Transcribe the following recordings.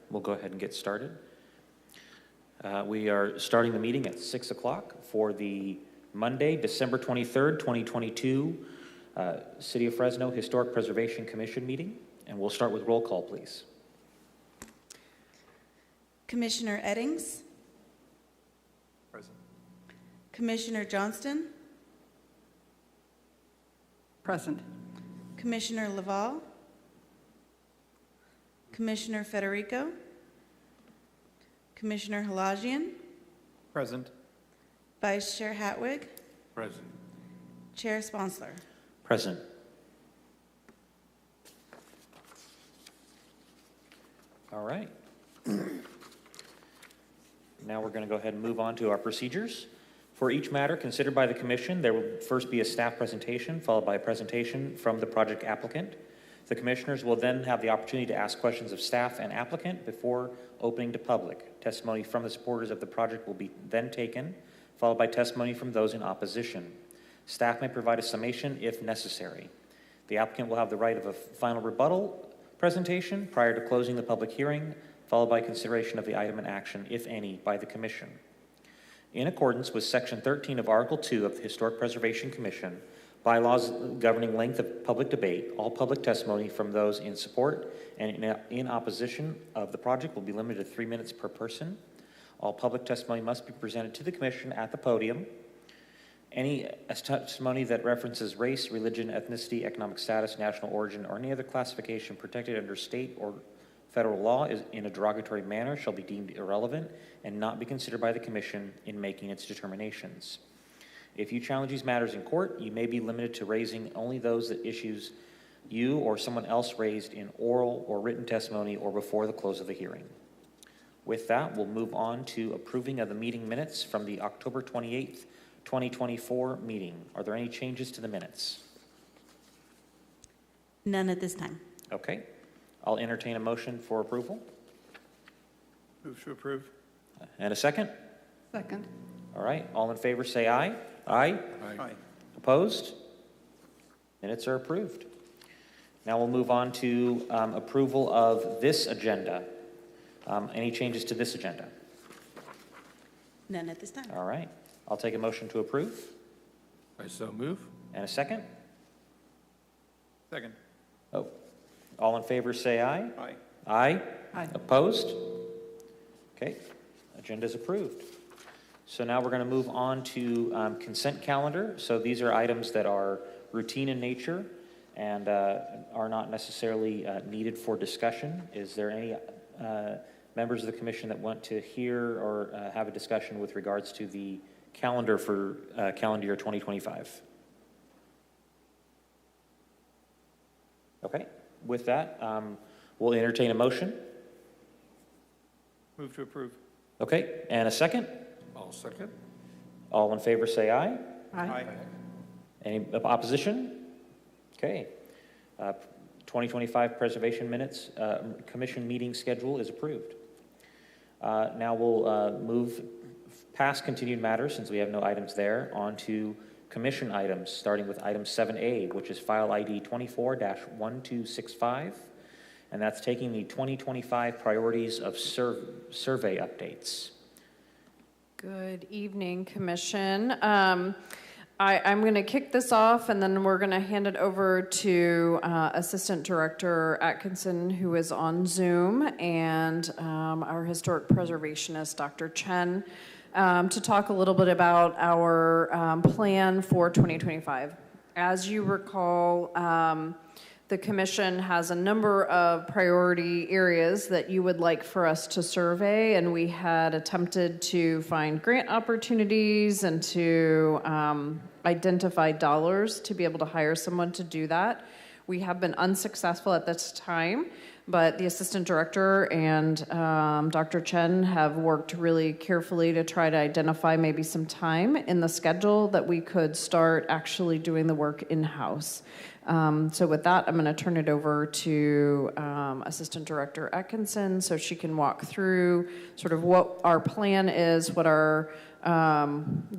we'll go ahead and get started. We are starting the meeting at 6 o'clock for the Monday, December 23rd, 2022, City of Fresno Historic Preservation Commission meeting, and we'll start with roll call, please. Commissioner Eddings? Present. Commissioner Johnston? Present. Commissioner Laval? Commissioner Federico? Commissioner Halajian? Present. Vice Chair Hatwig? Present. Chair Sponsler? Present. All right. Now we're going to go ahead and move on to our procedures. For each matter considered by the Commission, there will first be a staff presentation, followed by a presentation from the project applicant. The Commissioners will then have the opportunity to ask questions of staff and applicant before opening to public. Testimony from the supporters of the project will be then taken, followed by testimony from those in opposition. Staff may provide a summation if necessary. The applicant will have the right of a final rebuttal presentation prior to closing the public hearing, followed by consideration of the item in action, if any, by the Commission. In accordance with Section 13 of Article 2 of the Historic Preservation Commission, bylaws governing length of public debate, all public testimony from those in support and in opposition of the project will be limited to 3 minutes per person. All public testimony must be presented to the Commission at the podium. Any testimony that references race, religion, ethnicity, economic status, national origin, or any other classification protected under state or federal law is in a derogatory manner shall be deemed irrelevant and not be considered by the Commission in making its determinations. If you challenge these matters in court, you may be limited to raising only those that issues you or someone else raised in oral or written testimony or before the close of the hearing. With that, we'll move on to approving of the meeting minutes from the October 28th, 2024 meeting. Are there any changes to the minutes? None at this time. Okay. I'll entertain a motion for approval. Move to approve. And a second? Second. All right. All in favor say aye. Aye. Aye. Opposed? Minutes are approved. Now we'll move on to approval of this agenda. Any changes to this agenda? None at this time. All right. I'll take a motion to approve. I so move. And a second? Second. Oh. All in favor say aye. Aye. Aye. Aye. Opposed? Okay. Agenda is approved. So now we're going to move on to consent calendar. So these are items that are routine in nature and are not necessarily needed for discussion. Is there any members of the Commission that want to hear or have a discussion with regards to the calendar for calendar year 2025? Okay. With that, we'll entertain a motion. Move to approve. Okay. And a second? I'll second. All in favor say aye. Aye. Any opposition? Okay. 2025 Preservation Minutes Commission meeting schedule is approved. Now we'll move past continued matters, since we have no items there, on to Commission items, starting with item 7A, which is file ID 24-1265, and that's taking the 2025 priorities of survey updates. Good evening, Commission. I'm going to kick this off, and then we're going to hand it over to Assistant Director Atkinson, who is on Zoom, and our historic preservationist, Dr. Chen, to talk a little bit about our plan for 2025. As you recall, the Commission has a number of priority areas that you would like for us to survey, and we had attempted to find grant opportunities and to identify dollars to be able to hire someone to do that. We have been unsuccessful at this time, but the Assistant Director and Dr. Chen have worked really carefully to try to identify maybe some time in the schedule that we could start actually doing the work in-house. So with that, I'm going to turn it over to Assistant Director Atkinson so she can walk through sort of what our plan is, what our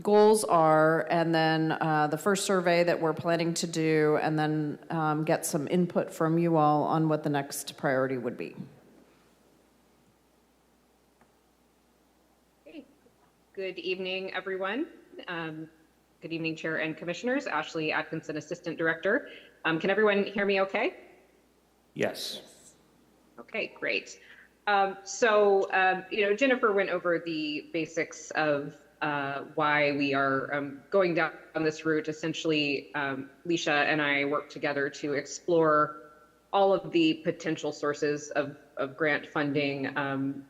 goals are, and then the first survey that we're planning to do, and then get some input from you all on what the next priority would be. Good evening, everyone. Good evening, Chair and Commissioners. Ashley Atkinson, Assistant Director. Can everyone hear me okay? Yes. Okay, great. Jennifer went over the basics of why we are going down this route. Essentially, Leisha and I worked together to explore all of the potential sources of grant funding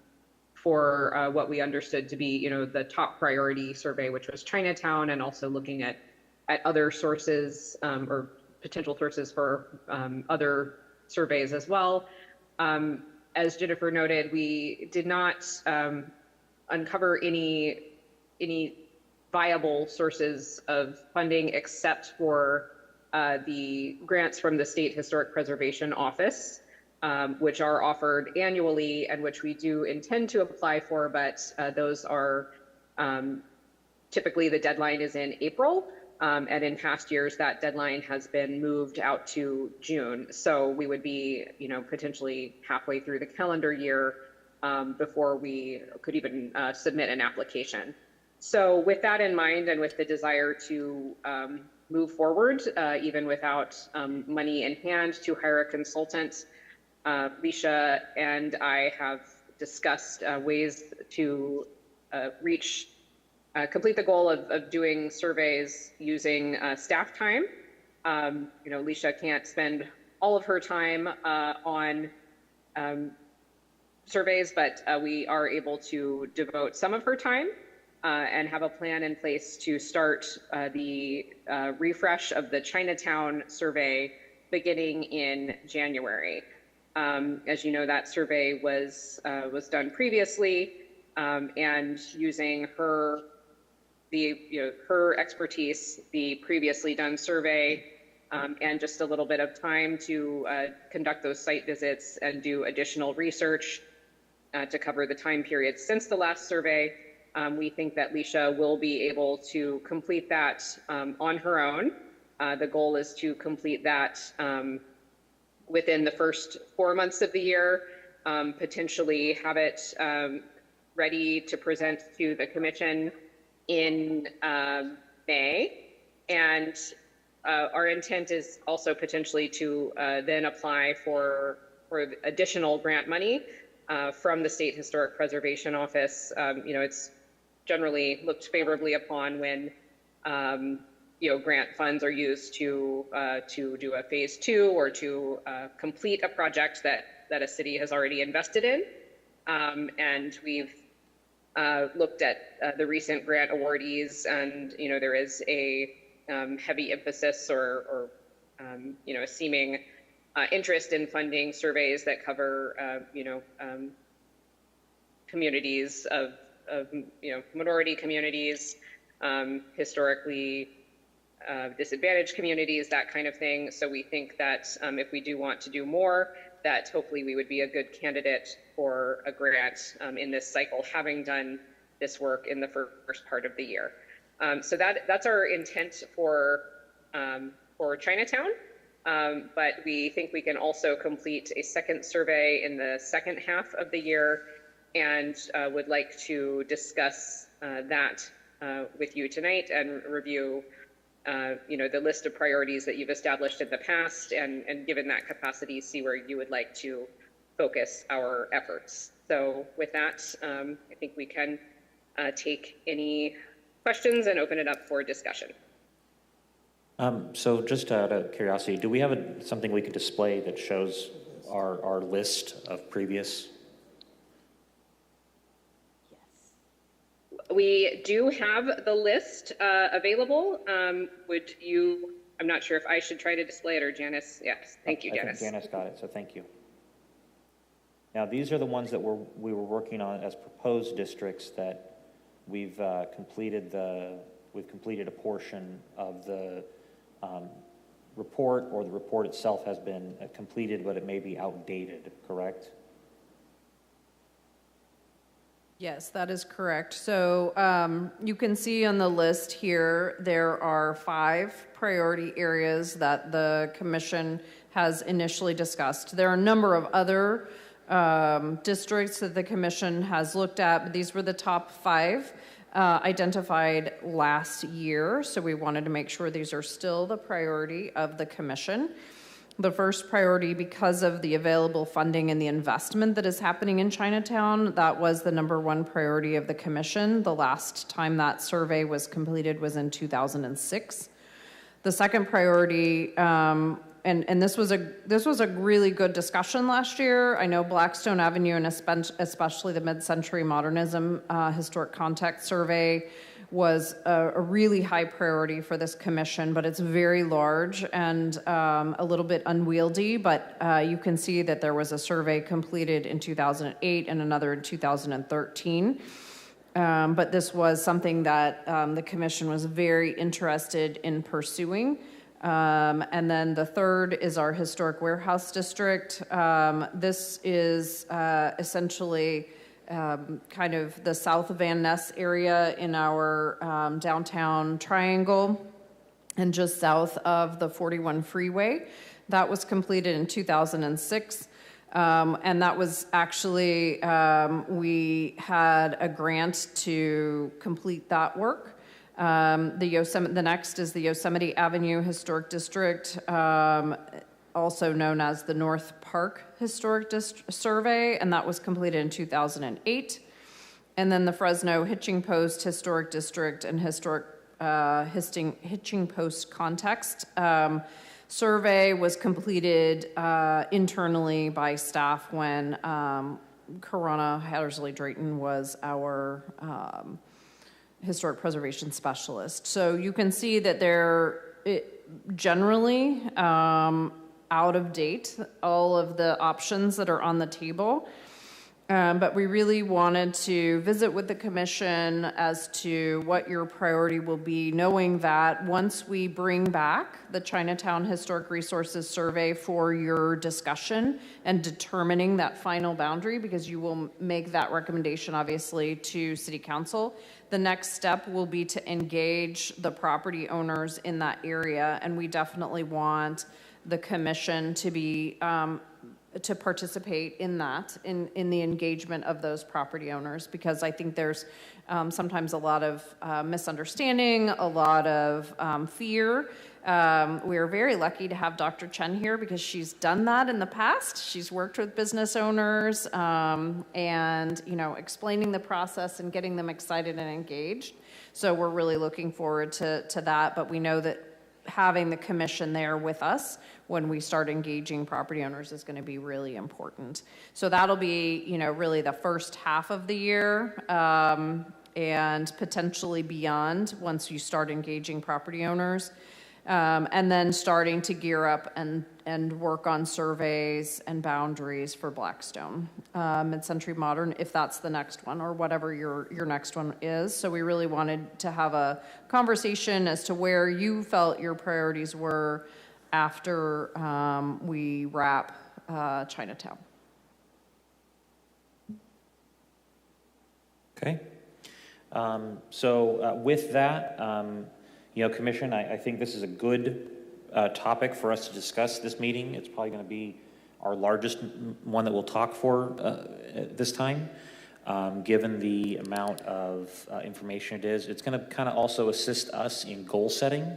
for what we understood to be, the top priority survey, which was Chinatown, and also looking at other sources or potential sources for other surveys as well. As Jennifer noted, we did not uncover any viable sources of funding except for the grants from the State Historic Preservation Office, which are offered annually and which we do intend to apply for, but those are typically the deadline is in April. And in past years, that deadline has been moved out to June. So we would be, potentially halfway through the calendar year before we could even submit an application. So with that in mind, and with the desire to move forward, even without money in hand to hire a consultant, Leisha and I have discussed ways to complete the goal of doing surveys using staff time. Leisha can't spend all of her time on surveys, but we are able to devote some of her time and have a plan in place to start the refresh of the Chinatown survey beginning in January. As you know, that survey was done previously, and using her expertise, the previously done survey, and just a little bit of time to conduct those site visits and do additional research to cover the time period since the last survey. We think that Leisha will be able to complete that on her own. The goal is to complete that within the first 4 months of the year, potentially have it ready to present to the commission in May. And our intent is also potentially to then apply for additional grant money from the State Historic Preservation Office. It's generally looked favorably upon when grant funds are used to do a phase 2 or to complete a project that a city has already invested in. And we've looked at the recent grant awardees, and there is a heavy emphasis or a seeming interest in funding surveys that cover communities of minority communities, historically disadvantaged communities, that kind of thing. So we think that if we do want to do more, that hopefully we would be a good candidate for a grant in this cycle, having done this work in the first part of the year. So that's our intent for Chinatown. But we think we can also complete a second survey in the second half of the year, and would like to discuss that with you tonight and review the list of priorities that you've established in the past, and given that capacity, see where you would like to focus our efforts. So with that, I think we can take any questions and open it up for discussion. So just out of curiosity, do we have something we could display that shows our list of previous? We do have the list available. I'm not sure if I should try to display it or Janice. Yes, thank you, Janice. I think Janice got it, so thank you. Now, these are the ones that we were working on as proposed districts that we've completed a portion of the report, or the report itself has been completed, but it may be outdated, correct? Yes, that is correct. So you can see on the list here, there are 5 priority areas that the commission has initially discussed. There are a number of other districts that the commission has looked at, but these were the top 5. identified last year. So we wanted to make sure these are still the priority of the commission. The first priority, because of the available funding and the investment that is happening in Chinatown, that was the number one priority of the commission. The last time that survey was completed was in 2006. The second priority, and this was a really good discussion last year. I know Blackstone Avenue and especially the Mid-Century Modernism Historic Context Survey was a really high priority for this commission, but it's very large and a little bit unwieldy. But you can see that there was a survey completed in 2008 and another in 2013. But this was something that the commission was very interested in pursuing. And then the third is our historic warehouse district. This is essentially kind of the south of Van Ness area in our downtown triangle and just south of the 41 freeway. That was completed in 2006. And that was actually, we had a grant to complete that work. The next is the Yosemite Avenue Historic District, also known as the North Park Historic Survey, and that was completed in 2008. And then the Fresno Hitching Post Historic District and Historic Hitching Post Context survey was completed internally by staff when Corona Hattersley-Drayton was our historic preservation specialist. So you can see that they're generally out of date, all of the options that are on the table. But we really wanted to visit with the commission as to what your priority will be, knowing that once we bring back the Chinatown Historic Resources Survey for your discussion and determining that final boundary, because you will make that recommendation obviously to City Council, the next step will be to engage the property owners in that area. And we definitely want the commission to be to participate in that, in the engagement of those property owners, because I think there's sometimes a lot of misunderstanding, a lot of fear. We are very lucky to have Dr. Chen here because she's done that in the past. She's worked with business owners and, explaining the process and getting them excited and engaged. So we're really looking forward to that, but we know that having the commission there with us when we start engaging property owners is going to be really important. So that'll be, really the first half of the year and potentially beyond once you start engaging property owners. And then starting to gear up and work on surveys and boundaries for Blackstone, Mid-Century Modern, if that's the next one, or whatever your next one is. So we really wanted to have a conversation as to where you felt your priorities were after we wrap Chinatown. Okay. So with that, Commission, I think this is a good topic for us to discuss this meeting. It's probably going to be our largest one that we'll talk for this time, given the amount of information it is. It's going to kind of also assist us in goal setting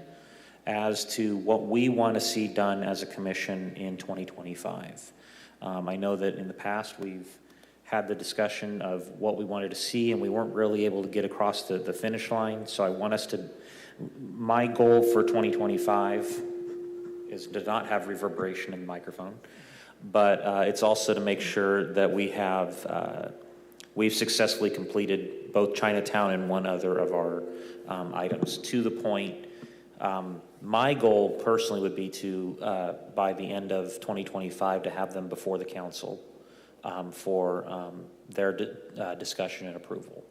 as to what we want to see done as a commission in 2025. I know that in the past we've had the discussion of what we wanted to see, and we weren't really able to get across the finish line. So I want us to, my goal for 2025 is to not have reverberation in the microphone, but it's also to make sure that we've successfully completed both Chinatown and one other of our items to the point. My goal personally would be to, by the end of 2025, to have them before the council for their discussion and approval.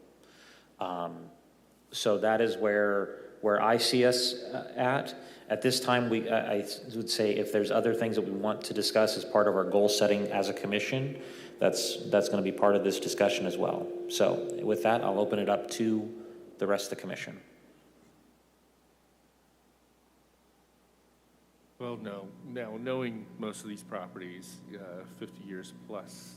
So that is where I see us at this time. I would say if there's other things that we want to discuss as part of our goal setting as a commission, that's going to be part of this discussion as well. So with that, I'll open it up to the rest of the commission. Well, no. Now, knowing most of these properties, 50 years plus,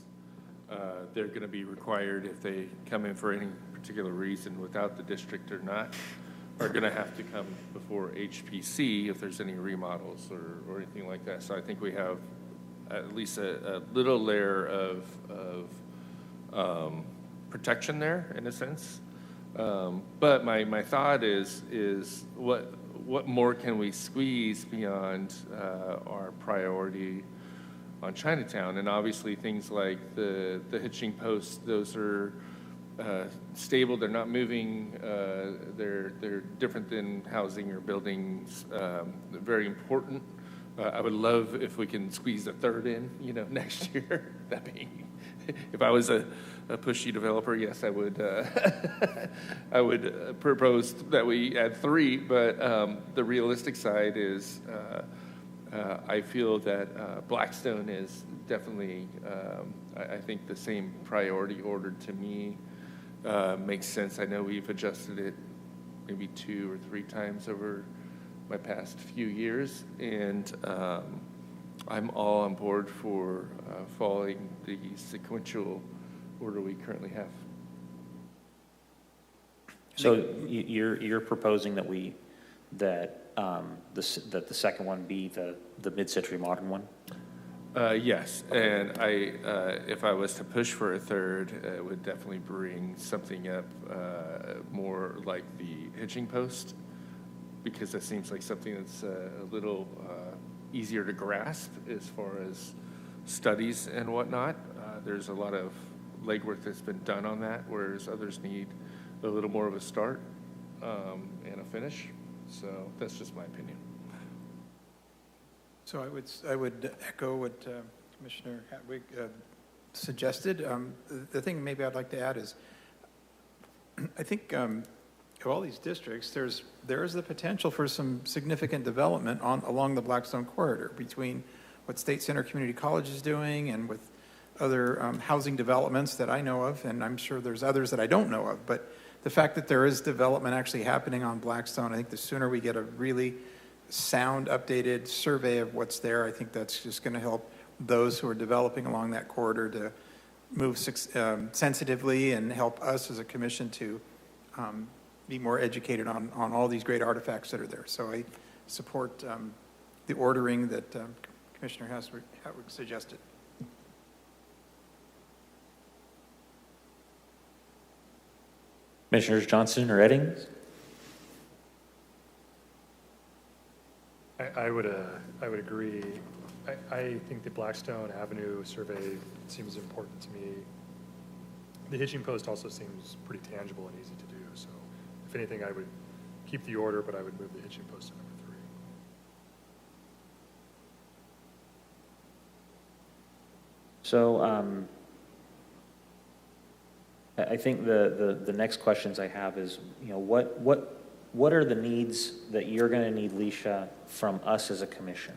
they're going to be required, if they come in for any particular reason without the district or not, are going to have to come before HPC if there's any remodels or anything like that. So I think we have at least a little layer of protection there in a sense. But my thought is what more can we squeeze beyond our priority on Chinatown? And obviously things like the hitching posts, those are stable, they're not moving, they're different than housing or buildings, very important. I would love if we can squeeze a third in, next year. That being, if I was a pushy developer, yes, I would. I would propose that we add 3. But the realistic side is, I feel that Blackstone is definitely. I think the same priority order to me makes sense. I know we've adjusted it maybe 2 or 3 times over my past few years, and I'm all on board for following the sequential order we currently have. So you're proposing that that the second one be the mid-century modern one? Yes, and if I was to push for a third, it would definitely bring something up more like the hitching post, because that seems like something that's a little easier to grasp as far as studies and whatnot. There's a lot of legwork that's been done on that, whereas others need a little more of a start and a finish. So that's just my opinion. So I would echo what Commissioner Hatwig suggested. The thing maybe I'd like to add is, I think of all these districts, there is the potential for some significant development along the Blackstone corridor between what State Center Community College is doing and with other housing developments that I know of, and I'm sure there's others that I don't know of. But the fact that there is development actually happening on Blackstone, I think the sooner we get a really sound, updated survey of what's there, I think that's just going to help those who are developing along that corridor to move sensitively and help us as a commission to be more educated on all these great artifacts that are there. So I support the ordering that Commissioner Hatwig suggested. Commissioners Johnson or Eddings? I would agree. I think the Blackstone Avenue survey seems important to me. The hitching post also seems pretty tangible and easy to do. So if anything, I would keep the order, but I would move the hitching post to number 3. So I think the next questions I have is, what are the needs that you're going to need, Leisha, from us as a commission?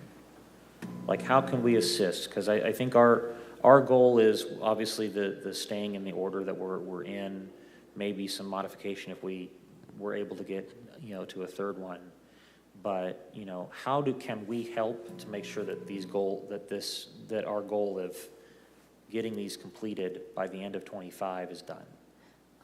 Like, how can we assist? Because I think our goal is obviously the staying in the order that we're in, maybe some modification if we were able to get, to a third one. But, can we help to make sure that that our goal of getting these completed by the end of 25 is done?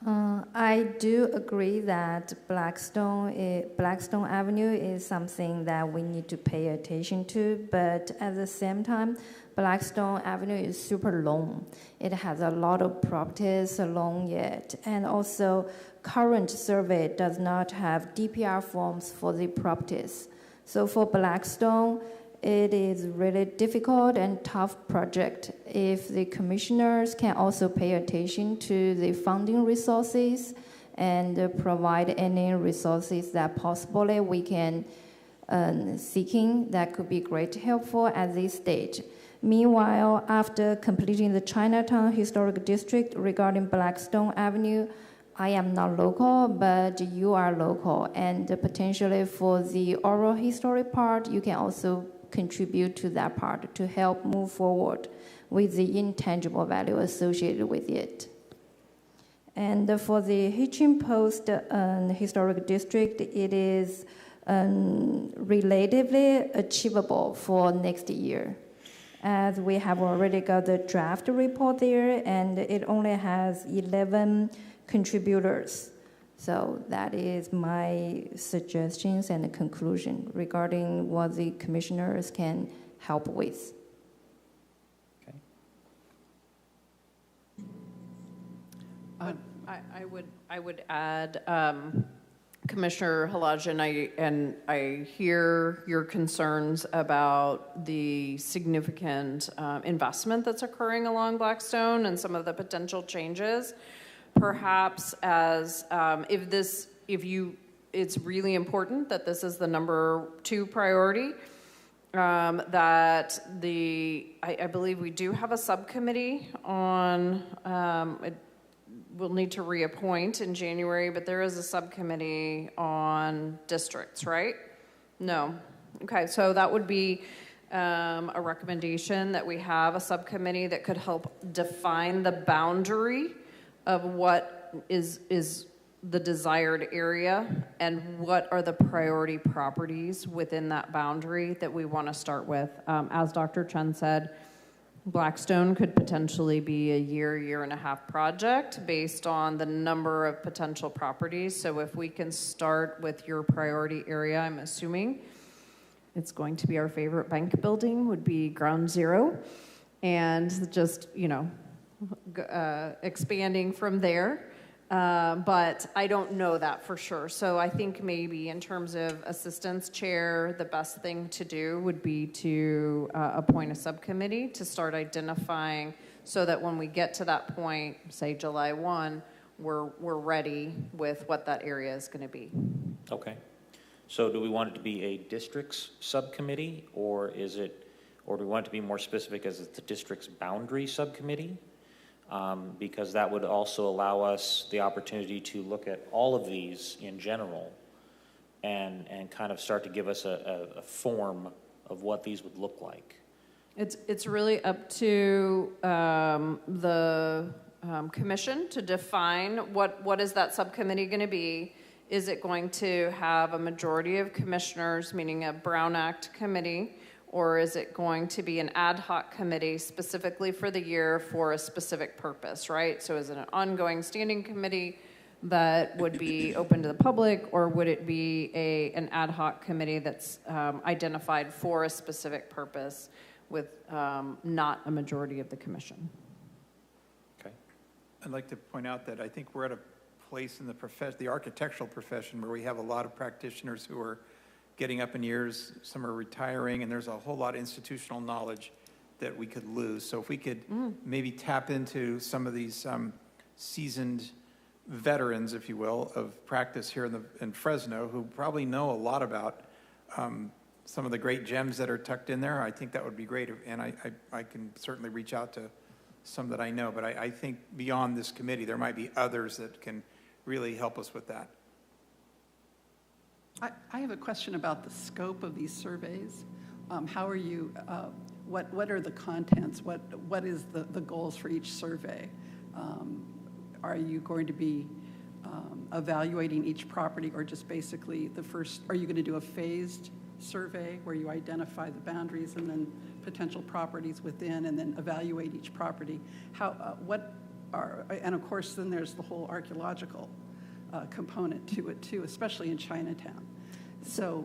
I do agree that Blackstone Avenue is something that we need to pay attention to, but at the same time, Blackstone Avenue is super long. It has a lot of properties along it, and also current survey does not have DPR forms for the properties. So for Blackstone, it is really difficult and tough project. If the commissioners can also pay attention to the funding resources and provide any resources that possibly we can seeking, that could be great helpful at this stage. Meanwhile, after completing the Chinatown Historic District regarding Blackstone Avenue, I am not local, but you are local, and potentially for the oral history part, you can also contribute to that part to help move forward with the intangible value associated with it. And for the hitching post historic district, it is relatively achievable for next year. as we have already got the draft report there, and it only has 11 contributors. So that is my suggestions and conclusion regarding what the commissioners can help with. Okay. I would add, Commissioner Halajan, I hear your concerns about the significant investment that's occurring along Blackstone and some of the potential changes. Perhaps as it's really important that this is the number 2 priority. That I believe we do have a subcommittee on. We'll need to reappoint in January, but there is a subcommittee on districts, right? No. Okay, so that would be a recommendation that we have a subcommittee that could help define the boundary of what is the desired area and what are the priority properties within that boundary that we want to start with. As Dr. Chen said, Blackstone could potentially be a year and a half project based on the number of potential properties. So if we can start with your priority area, I'm assuming it's going to be our favorite bank building would be ground zero, and just, expanding from there. But I don't know that for sure. So I think maybe in terms of assistance chair, the best thing to do would be to appoint a subcommittee to start identifying so that when we get to that point, say July 1, we're ready with what that area is going to be. Okay. So do we want it to be a district's subcommittee, or do we want it to be more specific as it's the district's boundary subcommittee? Because that would also allow us the opportunity to look at all of these in general and kind of start to give us a form of what these would look like. It's really up to the commission to define what is that subcommittee going to be. Is it going to have a majority of commissioners, meaning a Brown Act committee, or is it going to be an ad hoc committee specifically for the year for a specific purpose, right? So is it an ongoing standing committee that would be open to the public, or would it be an ad hoc committee that's identified for a specific purpose with not a majority of the commission? Okay. I'd like to point out that I think we're at a place in the architectural profession where we have a lot of practitioners who are getting up in years, some are retiring, and there's a whole lot of institutional knowledge that we could lose. So if we could maybe tap into some of these seasoned veterans, if you will, of practice here in Fresno, who probably know a lot about some of the great gems that are tucked in there, I think that would be great. And I can certainly reach out to some that I know, but I think beyond this committee, there might be others that can really help us with that. I have a question about the scope of these surveys. How are you, what are the contents? What is the goals for each survey? Are you going to be evaluating each property, or just basically are you going to do a phased survey where you identify the boundaries and then potential properties within and then evaluate each property? And of course then there's the whole archaeological component to it too, especially in Chinatown. So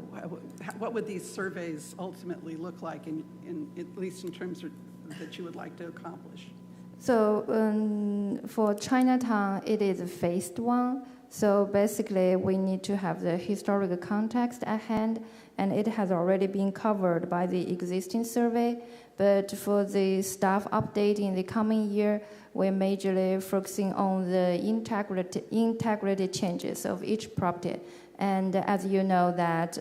what would these surveys ultimately look like, at least in terms of that you would like to accomplish? So for Chinatown, it is a phased one. So basically, we need to have the historical context at hand, and it has already been covered by the existing survey. But for the staff update in the coming year, we're majorly focusing on the integrity changes of each property. And as you know that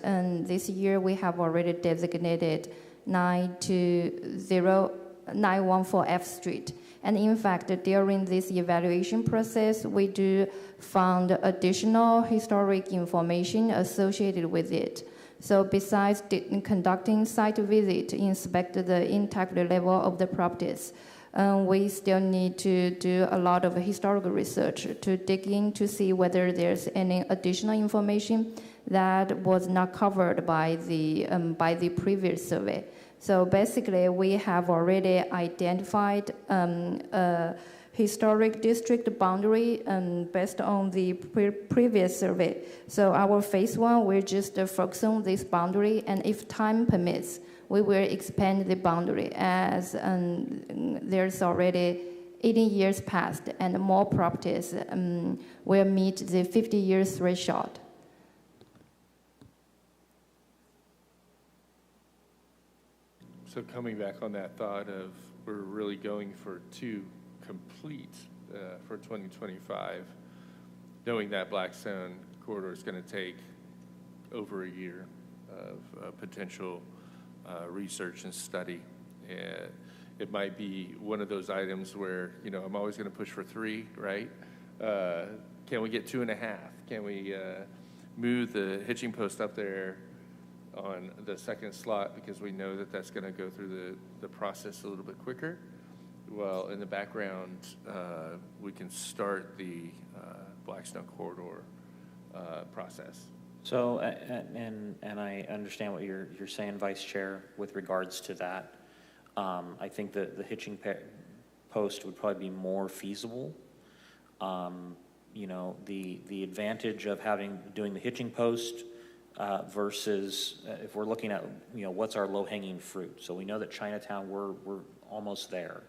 this year we have already designated 914 F Street. And in fact, during this evaluation process, we do found additional historic information associated with it. So besides conducting site visit to inspect the integrity level of the properties, we still need to do a lot of historical research to dig in to see whether there's any additional information that was not covered by the previous survey. So basically, we have already identified a historic district boundary based on the previous survey. So our phase one will just focus on this boundary, and if time permits, we will expand the boundary as there's already 18 years passed and more properties will meet the 50 years threshold. So coming back on that thought of we're really going for 2 complete for 2025, knowing that Blackstone corridor is going to take over a year of potential research and study. It might be one of those items where, you know, I'm always going to push for 3, right? Can we get 2.5? Can we move the hitching post up there on the second slot because we know that that's going to go through the process a little bit quicker? Well, in the background, we can start the Blackstone corridor process. So, and I understand what you're saying, Vice Chair, with regards to that. I think that the hitching post would probably be more feasible. You know, the advantage of doing the hitching post versus if we're looking at, you know, what's our low-hanging fruit. So we know that Chinatown, we're almost there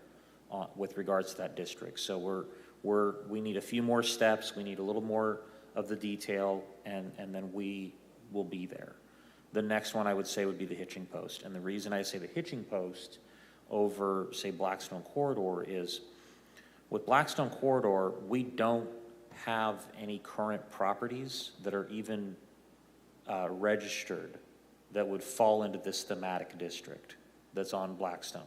with regards to that district. So we need a few more steps. We need a little more of the detail, and then we will be there. The next one I would say would be the hitching post. And the reason I say the hitching post over, say, Blackstone Corridor is with Blackstone Corridor, we don't have any current properties that are even registered that would fall into this thematic district that's on Blackstone.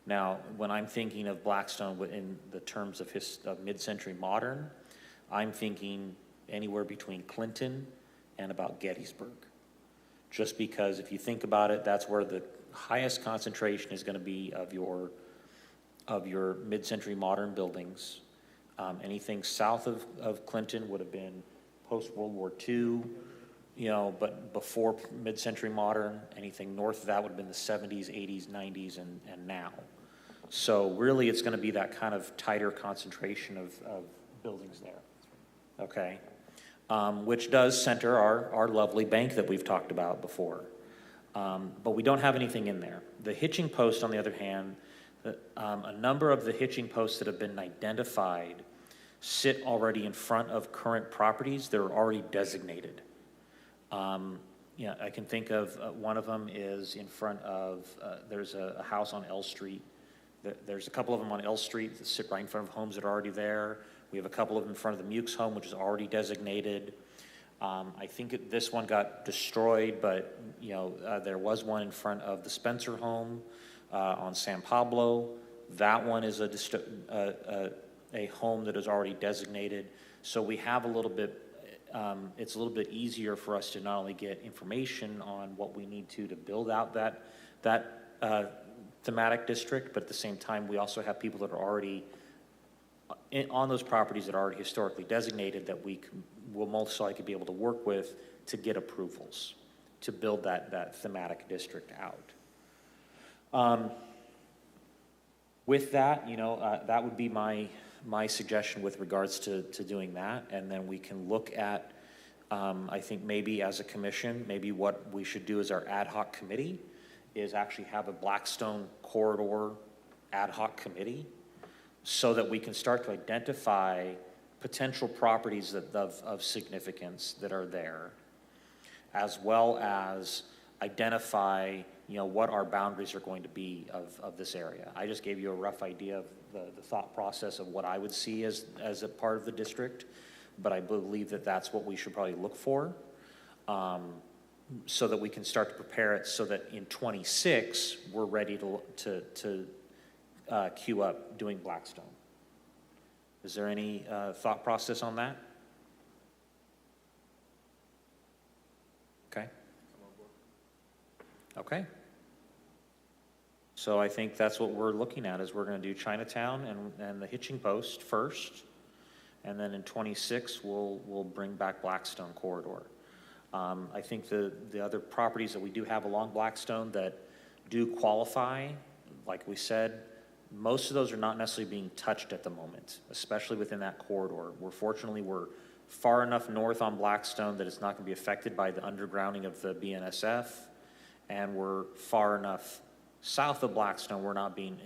Now, when I'm thinking of Blackstone in the terms of mid-century modern, I'm thinking anywhere between Clinton and about Gettysburg. Just because if you think about it, that's where the highest concentration is going to be of your mid-century modern buildings. Anything south of Clinton would have been post-World War II, you know, but before mid-century modern. Anything north of that would have been the 70s, 80s, 90s, and now. So really it's going to be that kind of tighter concentration of buildings there, okay? Which does center our lovely bank that we've talked about before. But we don't have anything in there. The hitching post, on the other hand, a number of the hitching posts that have been identified sit already in front of current properties that are already designated. Yeah, I can think of one of them is in front of, there's a house on L Street. There's a couple of them on L Street that sit right in front of homes that are already there. We have a couple of them in front of the Mukes home, which is already designated. I think this one got destroyed, but you know there was one in front of the Spencer home on San Pablo. That one is a home that is already designated. So we have a little bit. It's a little bit easier for us to not only get information on what we need to build out that thematic district, but at the same time we also have people that are already on those properties that are already historically designated that we will most likely be able to work with to get approvals to build that thematic district out. With that, you know, that would be my suggestion with regards to doing that, and then we can look at, I think maybe as a commission, maybe what we should do as our ad hoc committee is actually have a Blackstone Corridor ad hoc committee so that we can start to identify potential properties of significance that are there, as well as identify, you know, what our boundaries are going to be of this area. I just gave you a rough idea of the thought process of what I would see as a part of the district, but I believe that that's what we should probably look for, so that we can start to prepare it so that in 26 we're ready to queue up doing Blackstone. Is there any thought process on that? Okay. Okay. So I think that's what we're looking at is we're going to do Chinatown and the hitching post first, and then in 26 we'll bring back Blackstone Corridor. I think the other properties that we do have along Blackstone that do qualify, like we said, most of those are not necessarily being touched at the moment, especially within that corridor. We're far enough north on Blackstone that it's not going to be affected by the undergrounding of the BNSF, and we're far enough south of Blackstone, we're not being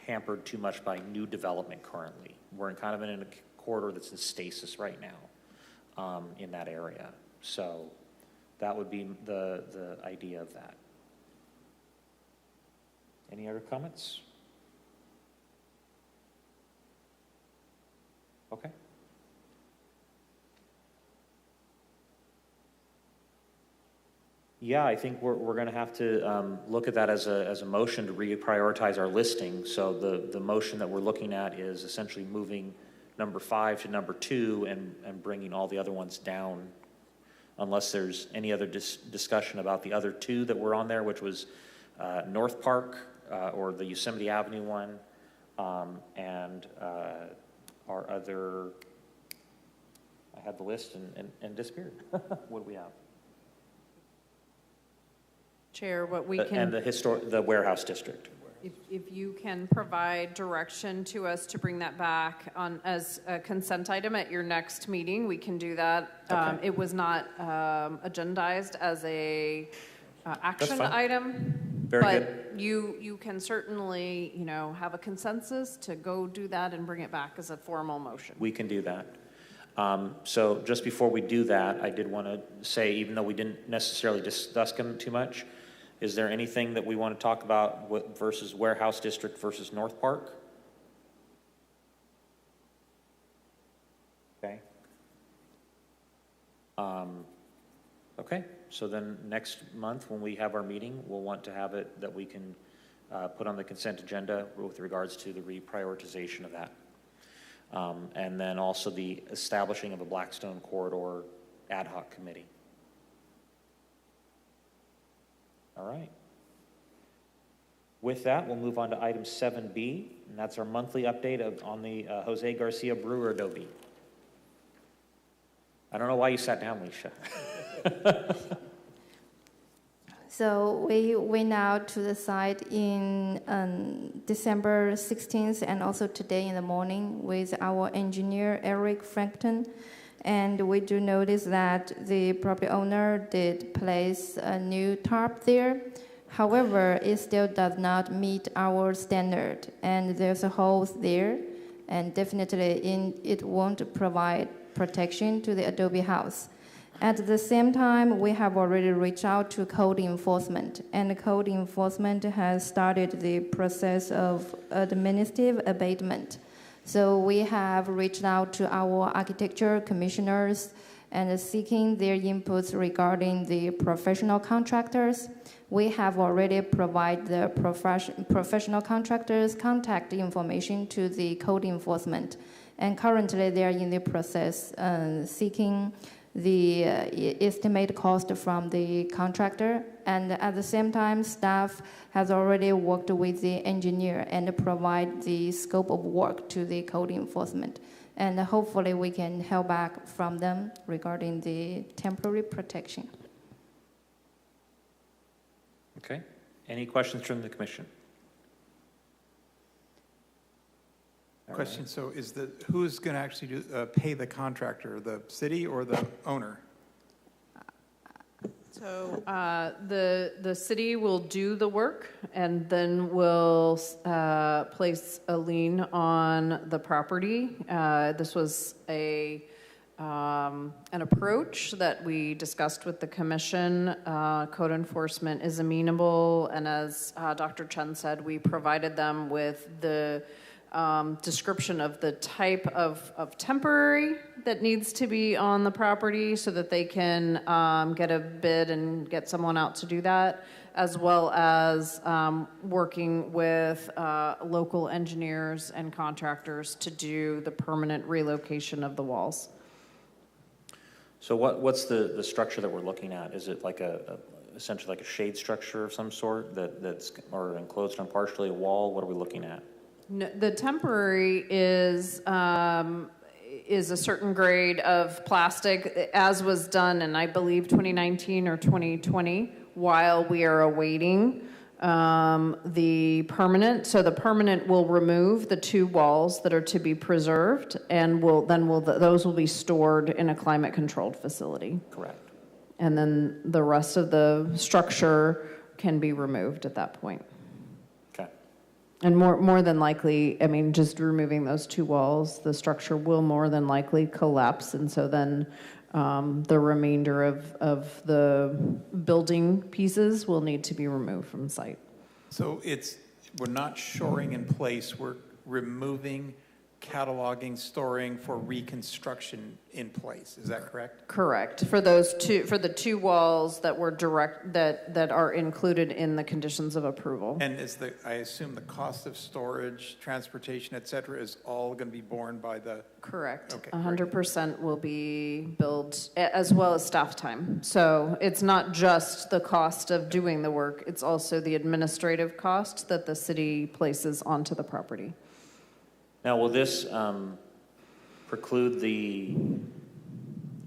hampered too much by new development currently. We're in a corridor that's in stasis right now in that area. So that would be the idea of that. Any other comments? Okay. Yeah, I think we're going to have to look at that as a motion to reprioritize our listing. So the motion that we're looking at is essentially moving number 5 to number 2 and bringing all the other ones down, unless there's any other discussion about the other 2 that were on there, which was North Park or the Yosemite Avenue one, and our other. I had the list and disappeared. What do we have? Chair, what we And can, the warehouse district. if you can provide direction to us to bring that back on as a consent item at your next meeting, we can do that. Okay. It was not agendized as a action fine. item. Very but you can certainly, have a consensus to go do that and bring it back as a formal motion. We can do that. So just before we do that, I did want to say, even though we didn't necessarily discuss them too much, is there anything that we want to talk about versus warehouse district versus North Park? Okay. Okay, so then next month when we have our meeting, we'll want to have it that we can put on the consent agenda with regards to the reprioritization of that. And then also the establishing of a Blackstone Corridor ad hoc committee. All right. With that, we'll move on to item 7B, and that's our monthly update on the Jose Garcia Brewer Adobe. I don't know why you sat down, Leisha. So we went out to the site in December 16th and also today in the morning with our engineer, Eric Frankton. And we do notice that the property owner did place a new tarp there. However, it still does not meet our standard. And there's a hole there. And definitely it won't provide protection to the Adobe house. At the same time, we have already reached out to code enforcement, and code enforcement has started the process of administrative abatement. So we have reached out to our architecture commissioners and seeking their inputs regarding the professional contractors. We have already provided the professional contractors' contact information to the code enforcement, and currently they are in the process seeking the estimate cost from the contractor, and at the same time, staff has already worked with the engineer and provide the scope of work to the code enforcement. And hopefully we can help back from them regarding the temporary protection. Okay. Any questions from the commission? Question, so who's going to actually pay the contractor, the city or the owner? So the city will do the work, and then we'll place a lien on the property. This was an approach that we discussed with the commission. Code enforcement is amenable, and as Dr. Chen said, we provided them with the description of the type of temporary that needs to be on the property so that they can get a bid and get someone out to do that, as well as working with local engineers and contractors to do the permanent relocation of the walls. So what's the structure that we're looking at? Is it like essentially like a shade structure of some sort that's or enclosed on partially a wall? What are we looking at? No, the temporary is a certain grade of plastic, as was done in, I believe, 2019 or 2020 while we are awaiting the permanent. So the permanent will remove the 2 walls that are to be preserved, and those will be stored in a climate-controlled facility. Correct. And then the rest of the structure can be removed at that point. Okay. And more than likely, I mean, just removing those 2 walls, the structure will more than likely collapse, and so then the remainder of the building pieces will need to be removed from site. So we're not shoring in place, we're removing, cataloging, storing for reconstruction in place. Is that correct? Correct. For the 2 walls that were that are included in the conditions of approval. And I assume the cost of storage, transportation, et cetera, is all going to be borne by the... Correct. Okay, 100% will be billed, as well as staff time. So it's not just the cost of doing the work, it's also the administrative cost that the city places onto the property. Now, will this preclude the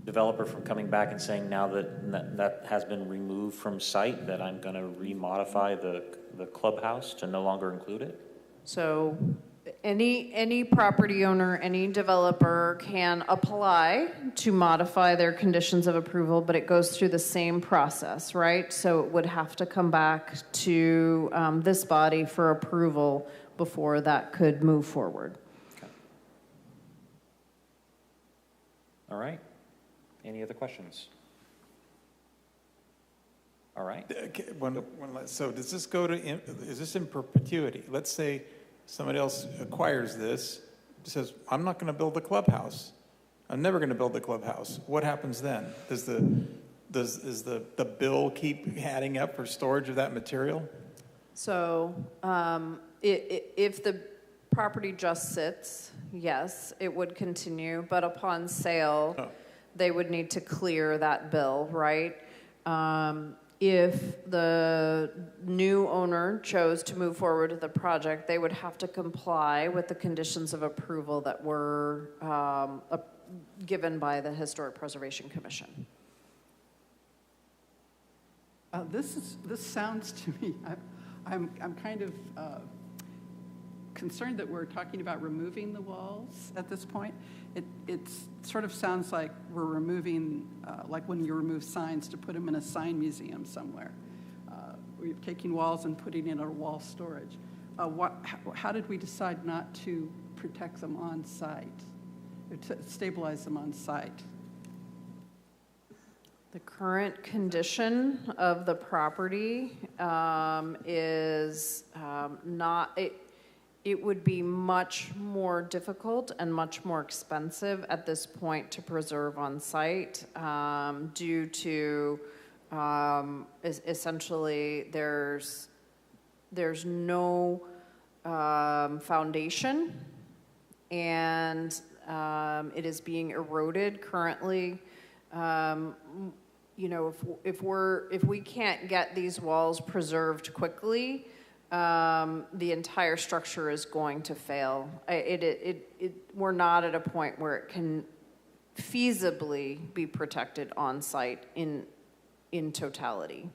developer from coming back and saying, now that has been removed from site, that I'm going to remodify the clubhouse to no longer include it? So any property owner, any developer can apply to modify their conditions of approval, but it goes through the same process, right? So it would have to come back to this body for approval before that could move forward. Okay. All right. Any other questions? All right. Okay, so does this is this in perpetuity? Let's say somebody else acquires this, says, I'm not going to build the clubhouse. I'm never going to build the clubhouse. What happens then? Does the bill keep adding up for storage of that material? So if the property just sits, yes, it would continue, but upon sale, they would need to clear that bill, right? If the new owner chose to move forward with the project, they would have to comply with the conditions of approval that were given by the Historic Preservation Commission. This sounds to me, I'm kind of concerned that we're talking about removing the walls at this point. It sort of sounds like we're removing, like when you remove signs to put them in a sign museum somewhere. We're taking walls and putting in a wall storage. How did we decide not to protect them on site, to stabilize them on site? The current condition of the property is not, it would be much more difficult and much more expensive at this point to preserve on site due to essentially there's no foundation, and it is being eroded currently. You know, if we can't get these walls preserved quickly, the entire structure is going to fail. We're not at a point where it can feasibly be protected on site in totality.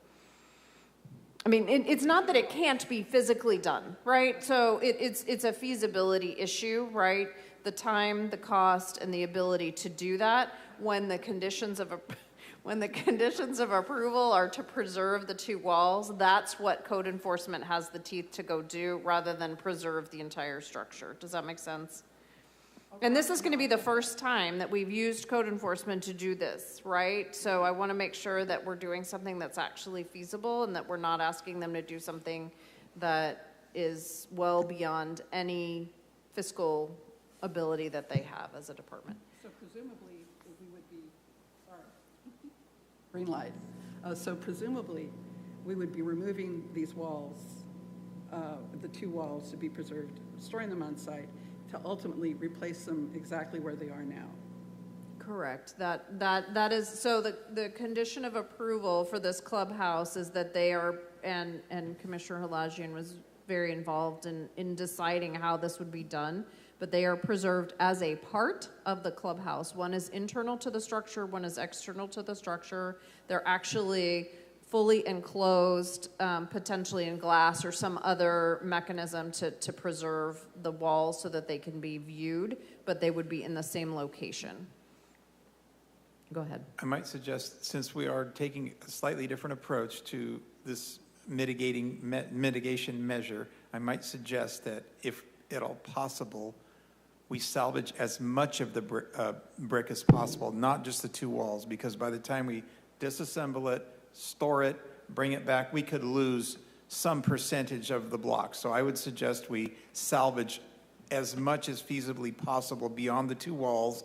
I mean, it's not that it can't be physically done, right? So it's a feasibility issue, right? The time, the cost, and the ability to do that when the conditions of approval are to preserve the 2 walls, that's what code enforcement has the teeth to go do rather than preserve the entire structure. Does that make sense? And this is going to be the first time that we've used code enforcement to do this, right? So I want to make sure that we're doing something that's actually feasible and that we're not asking them to do something that is well beyond any fiscal ability that they have as a department. So presumably we would be, sorry, green light. So presumably we would be removing these walls, the 2 walls to be preserved, storing them on site, to ultimately replace them exactly where they are now. Correct. That is, so the condition of approval for this clubhouse is that they are, and Commissioner Halajian was very involved in deciding how this would be done, but they are preserved as a part of the clubhouse. One is internal to the structure, one is external to the structure. They're actually fully enclosed, potentially in glass or some other mechanism to preserve the walls so that they can be viewed, but they would be in the same location. Go ahead. I might suggest, since we are taking a slightly different approach to this mitigation measure, I might suggest that if at all possible, we salvage as much of the brick as possible, not just the two walls, because by the time we disassemble it, store it, bring it back, we could lose some percentage of the block. So I would suggest we salvage as much as feasibly possible beyond the two walls,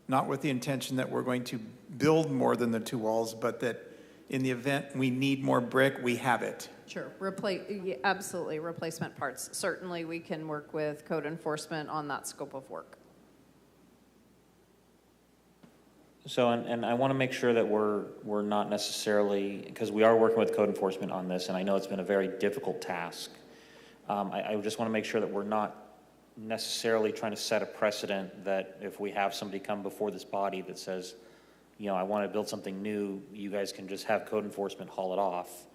not with the intention that we're going to build more than the two walls, but that in the event we need more brick, we have it. Sure, absolutely, replacement parts. Certainly, we can work with code enforcement on that scope of work. So, and I want to make sure that we're not necessarily, because we are working with code enforcement on this, and I know it's been a very difficult task. I just want to make sure that we're not necessarily trying to set a precedent that if we have somebody come before this body that says, you know, I want to build something new, you guys can just have code enforcement haul it off,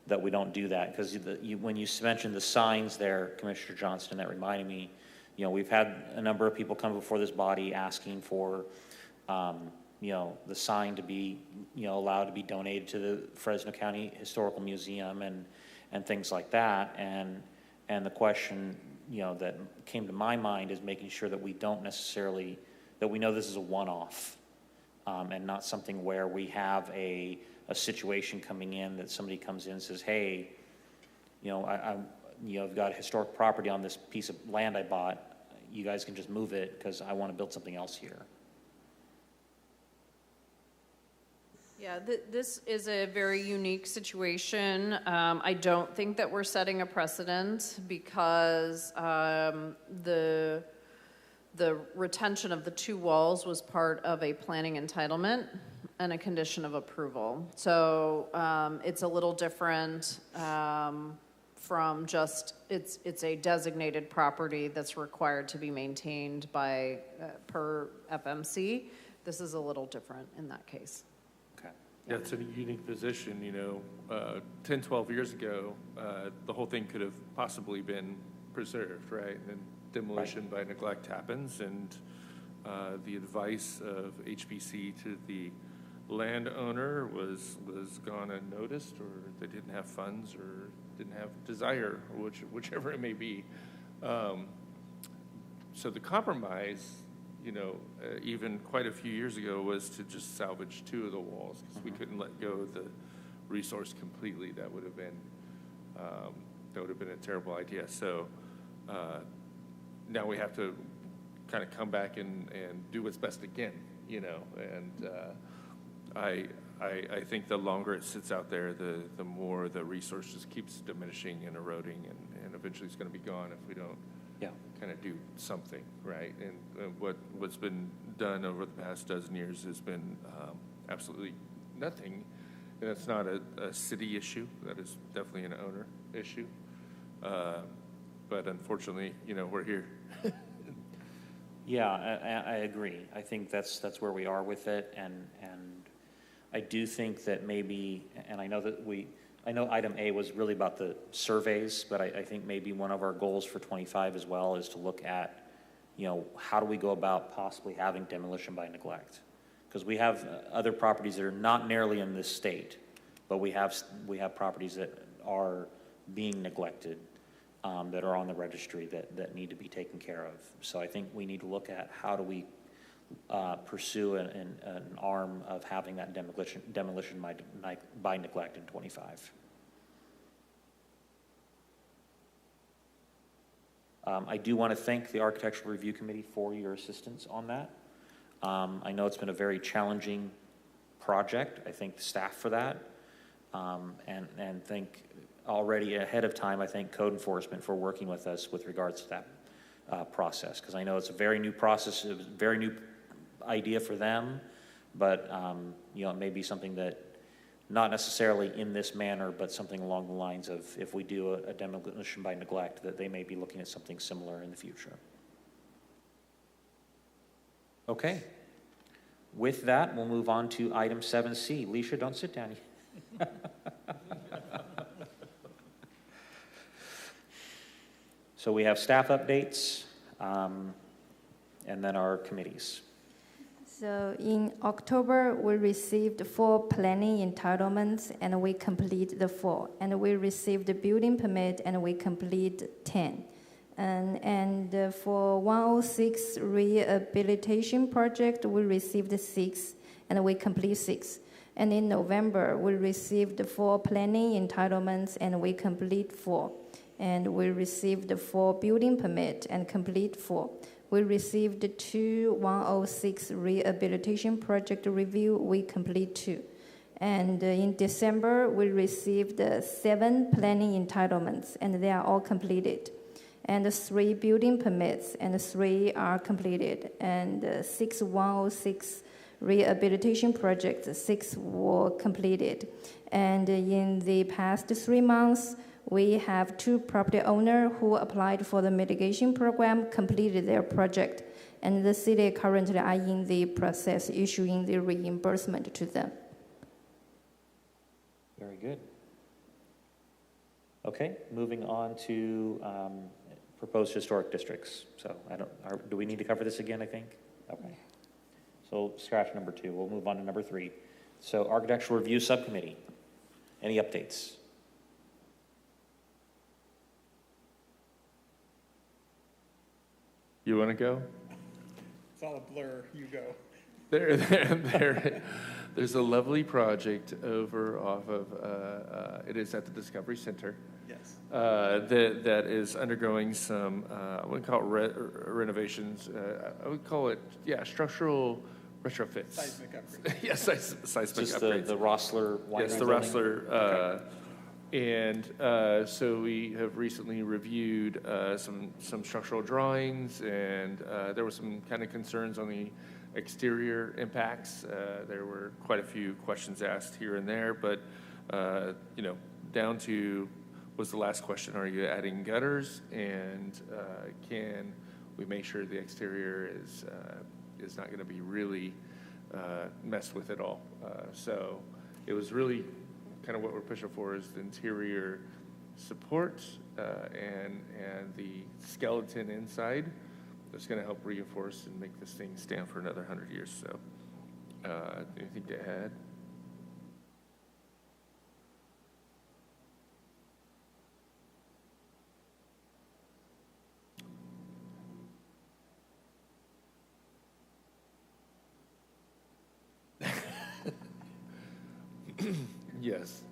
that we don't do that. Because when you mentioned the signs there, Commissioner Johnston, that reminded me, you know, we've had a number of people come before this body asking for, you know, the sign to be, you know, allowed to be donated to the Fresno County Historical Museum and things like that. And the question, you know, that came to my mind is making sure that we don't necessarily, that we know this is a one-off, and not something where we have a situation coming in that somebody comes in and says, hey, you know, I've got historic property on this piece of land I bought. You guys can just move it because I want to build something else here. Yeah, this is a very unique situation. I don't think that we're setting a precedent because the retention of the two walls was part of a planning entitlement and a condition of approval. So it's a little different from just, it's a designated property that's required to be maintained by, per FMC. This is a little different in that case. Okay. Yeah, it's a unique position, you know. 10, 12 years ago, the whole thing could have possibly been preserved, right? And demolition by neglect happens, and the advice of HBC to the landowner was gone unnoticed, or they didn't have funds, or didn't have desire, whichever it may be. So the compromise, you know, even quite a few years ago, was to just salvage two of the walls because we couldn't let go of the resource completely. That would have been a terrible idea. So now we have to kind of come back and do what's best again, you know. And I think the longer it sits out there, the more the resource just keeps diminishing and eroding, and eventually it's going to be gone if we don't kind of do something, right? And what's been done over the past dozen years has been absolutely nothing. And that's not a city issue. That is definitely an owner issue. But unfortunately, you know, we're here. Yeah, I agree. I think that's where we are with it, and I do think that maybe, and I know item A was really about the surveys, but I think maybe one of our goals for 25 as well is to look at, you know, how do we go about possibly having demolition by neglect? Because we have other properties that are not nearly in this state, but we have properties that are being neglected, that are on the registry that need to be taken care of. So I think we need to look at how do we pursue an arm of having that demolition by neglect in 25. I do want to thank the Architectural Review Committee for your assistance on that. I know it's been a very challenging project. I thank the staff for that, and thank already ahead of time, I thank code enforcement for working with us with regards to that process, because I know it's a very new process, a very new idea for them, but you know, it may be something that not necessarily in this manner, but something along the lines of if we do a demolition by neglect, that they may be looking at something similar in the future. Okay. With that, we'll move on to item 7C. Leisha, don't sit down. So we have staff updates, and then our committees. So in October, we received 4 planning entitlements, and we complete the 4. And we received the building permit, and we complete 10. And for 106 rehabilitation project, we received 6, and we complete 6. And in November, we received 4 planning entitlements, and we complete 4. And we received 4 building permit and complete 4. We received 2 106 rehabilitation project review, we complete 2. And in December, we received 7 planning entitlements, and they are all completed. And 3 building permits, and 3 are completed. And 6 106 rehabilitation projects, 6 were completed. And in the past 3 months, we have 2 property owners who applied for the mitigation program, completed their project, and the city currently are in the process issuing the reimbursement to them. Very good. Okay, moving on to proposed historic districts. So do we need to cover this again, I think? Okay. So scratch number 2. We'll move on to number 3. So Architectural Review Subcommittee. Any updates? You want to go? It's all a blur, you go. There's a lovely project over off of, it is at the Discovery Center. Yes. That is undergoing some, I wouldn't call it renovations, I would call it, structural retrofits. Seismic upgrade. Yes, seismic Just upgrades. the Rossler winery Yes, the building? Rossler. And so we have recently reviewed some structural drawings, and there were some kind of concerns on the exterior impacts. There were quite a few questions asked here and there, but down to was the last question: are you adding gutters, and can we make sure the exterior is not going to be really messed with at all? So it was really kind of what we're pushing for is the interior support and the skeleton inside that's going to help reinforce and make this thing stand for another 100 years. So anything to add? Yes.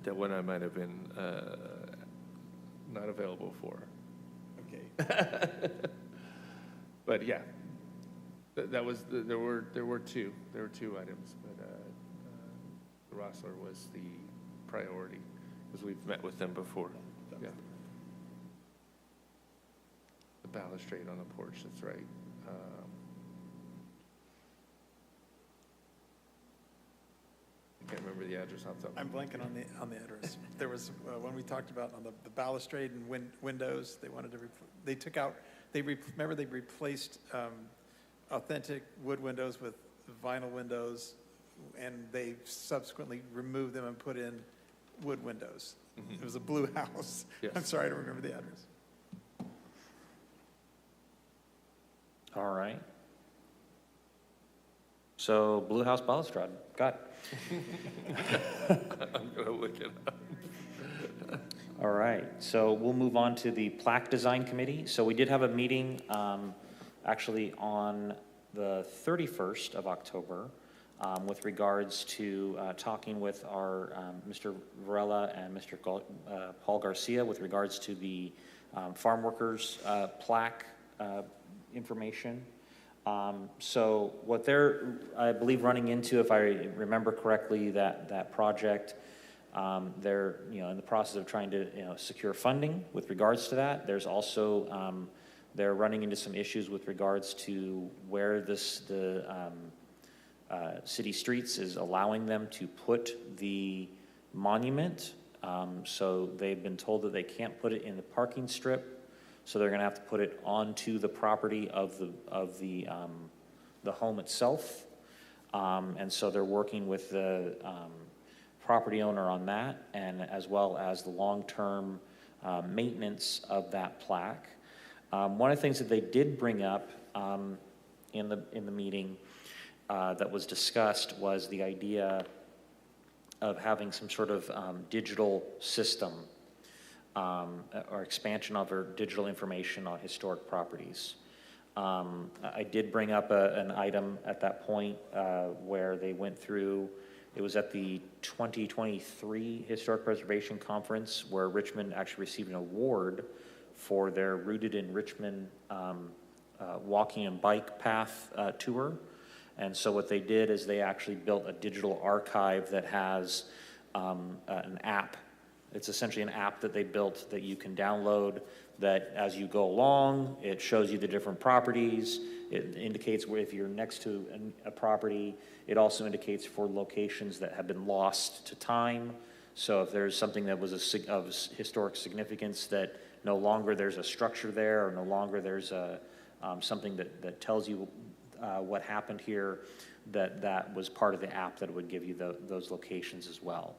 That one I might have been not available for. Okay. But yeah, that was, there were 2 items, but the Rossler was the priority, because we've met with them before. Yeah. The balustrade on the porch, that's right. I can't remember the address off the top. I'm blanking on the address. There was, when we talked about on the balustrade and windows, they wanted to, they took out, remember they replaced authentic wood windows with vinyl windows, and they subsequently removed them and put in wood windows. Mhm. It was a blue house. Yes. I'm sorry, I don't remember the address. All right. So Blue House Balustrade, got it. I'm going to look it up. All right, so we'll move on to the Plaque Design Committee. So we did have a meeting actually on the 31st of October with regards to talking with our Mr. Varela and Mr. Paul Garcia with regards to the farm workers plaque information. So what they're, I believe, running into, if I remember correctly, that project, they're in the process of trying to secure funding with regards to that. There's also they're running into some issues with regards to where the city streets is allowing them to put the monument. So they've been told that they can't put it in the parking strip. So they're going to have to put it onto the property of the home itself, and so they're working with the property owner on that, and as well as the long-term maintenance of that plaque. One of the things that they did bring up in the meeting that was discussed was the idea of having some sort of digital system or expansion of our digital information on historic properties. I did bring up an item at that point where they went through, it was at the 2023 Historic Preservation Conference where Richmond actually received an award for their Rooted in Richmond walking and bike path tour. And so what they did is they actually built a digital archive that has an app. It's essentially an app that they built that you can download, that as you go along, it shows you the different properties. It indicates where, if you're next to a property, it also indicates for locations that have been lost to time. So if there's something that was of historic significance that no longer there's a structure there, or no longer there's something that tells you what happened here, that was part of the app that would give you those locations as well.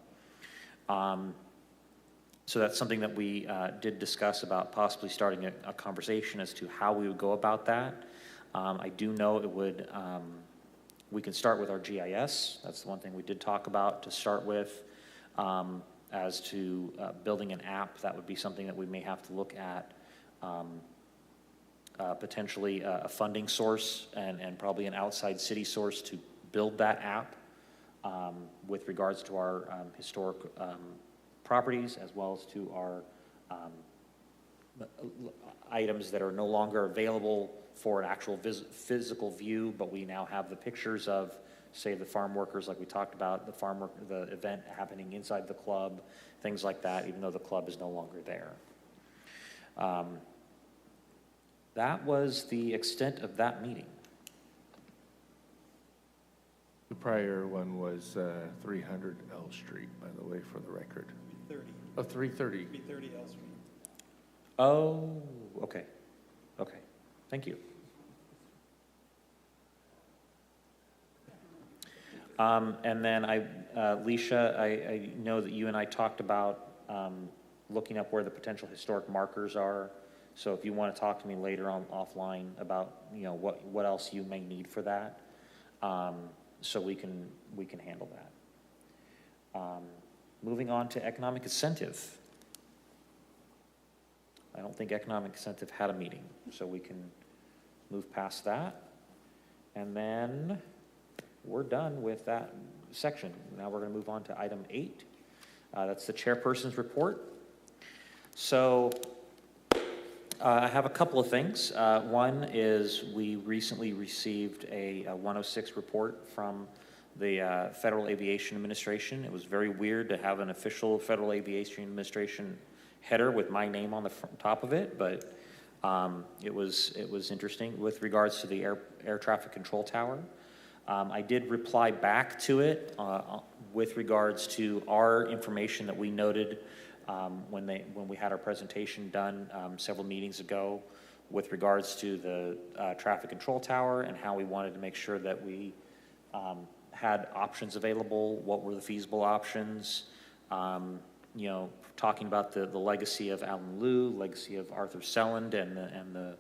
So that's something that we did discuss about possibly starting a conversation as to how we would go about that. I do know it would, we can start with our GIS. That's the one thing we did talk about to start with. As to building an app, that would be something that we may have to look at. Potentially a funding source and probably an outside city source to build that app with regards to our historic properties, as well as to our items that are no longer available for an actual physical view, but we now have the pictures of, say, the farm workers, like we talked about, the event happening inside the club, things like that, even though the club is no longer there. That was the extent of that meeting. The prior one was 300 L Street, by the way, for the record. 330. Oh, 330. 330 L Street. Oh, okay. Okay, thank you. And then Leisha, I know that you and I talked about looking up where the potential historic markers are. So if you want to talk to me later on offline about, you know, what else you may need for that, so we can handle that. Moving on to economic incentive. I don't think economic incentive had a meeting, so we can move past that. And then we're done with that section. Now we're going to move on to item 8. That's the chairperson's report. So I have a couple of things. One is we recently received a 106 report from the Federal Aviation Administration. It was very weird to have an official Federal Aviation Administration header with my name on the top of it, but it was interesting with regards to the air traffic control tower. I did reply back to it with regards to our information that we noted when we had our presentation done several meetings ago with regards to the traffic control tower and how we wanted to make sure that we had options available, what were the feasible options, you know, talking about the legacy of Alan Liu, legacy of Arthur Selland, and the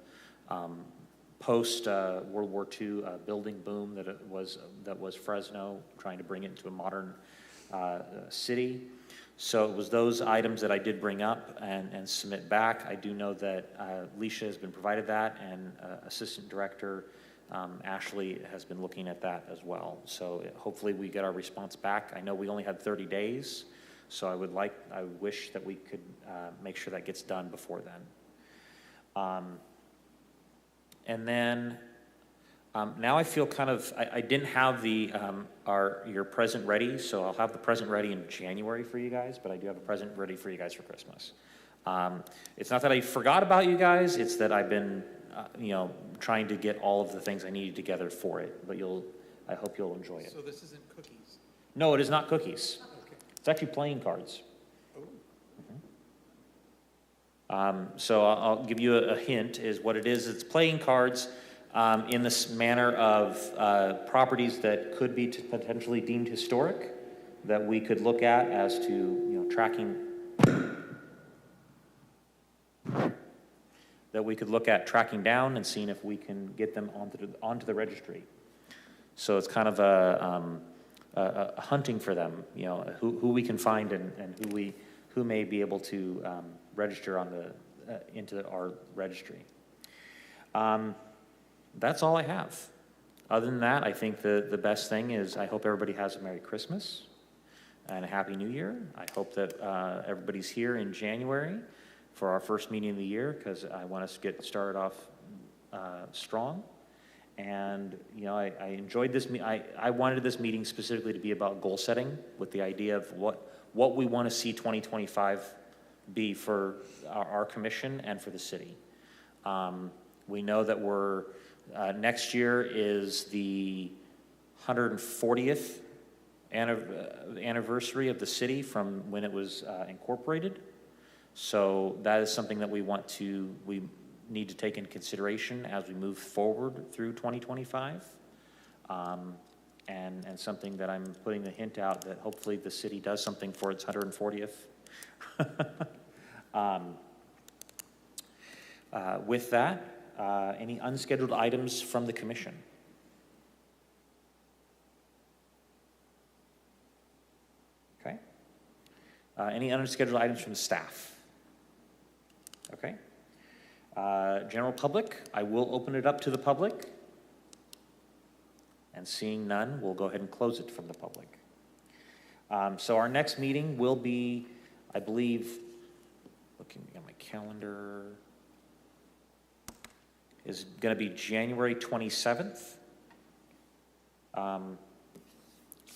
post World War II building boom that was Fresno, trying to bring it into a modern city. So it was those items that I did bring up and submit back. I do know that Leisha has been provided that, and Assistant Director Ashley has been looking at that as well. So hopefully we get our response back. I know we only had 30 days, so I wish that we could make sure that gets done before then. And then now I feel kind of, I didn't have your present ready, so I'll have the present ready in January for you guys, but I do have a present ready for you guys for Christmas. It's not that I forgot about you guys, it's that I've been, you know, trying to get all of the things I needed together for it, but I hope you'll enjoy it. So this isn't cookies? No, it is not cookies. Okay. It's actually playing cards. Oh. So I'll give you a hint, is what it is. It's playing cards in this manner of properties that could be potentially deemed historic, that we could look at as to, you know, tracking. that we could look at tracking down and seeing if we can get them onto the registry. So it's kind of a hunting for them, you know, who we can find and who may be able to register on into our registry. That's all I have. Other than that, I think the best thing is I hope everybody has a Merry Christmas and a Happy New Year. I hope that everybody's here in January for our first meeting of the year, because I want us to get started off strong. And, you know, I enjoyed this. I wanted this meeting specifically to be about goal setting, with the idea of what we want to see 2025 be for our commission and for the city. We know that we're, next year is the 140th anniversary of the city from when it was incorporated. So that is something that we need to take into consideration as we move forward through 2025. And something that I'm putting the hint out that hopefully the city does something for its 140th. With that, any unscheduled items from the commission? Okay. Any unscheduled items from the staff? Okay. General public, I will open it up to the public. And seeing none, we'll go ahead and close it from the public. So our next meeting will be, I believe, looking at my calendar, is going to be January 27th.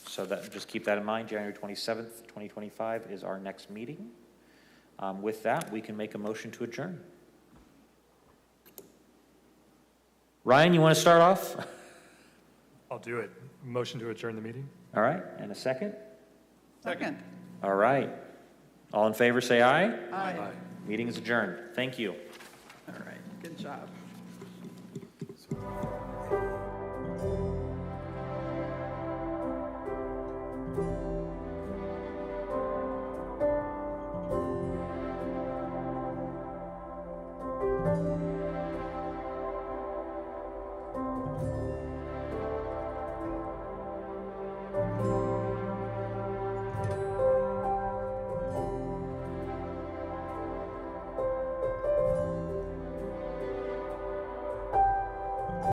So that, just keep that in mind. January 27th, 2025 is our next meeting. With that, we can make a motion to adjourn. Ryan, you want to start off? I'll do it. Motion to adjourn the meeting? All right, and a second? Second. All right. All in favor, say aye. Aye. Meeting is adjourned. Thank you. All right, good job.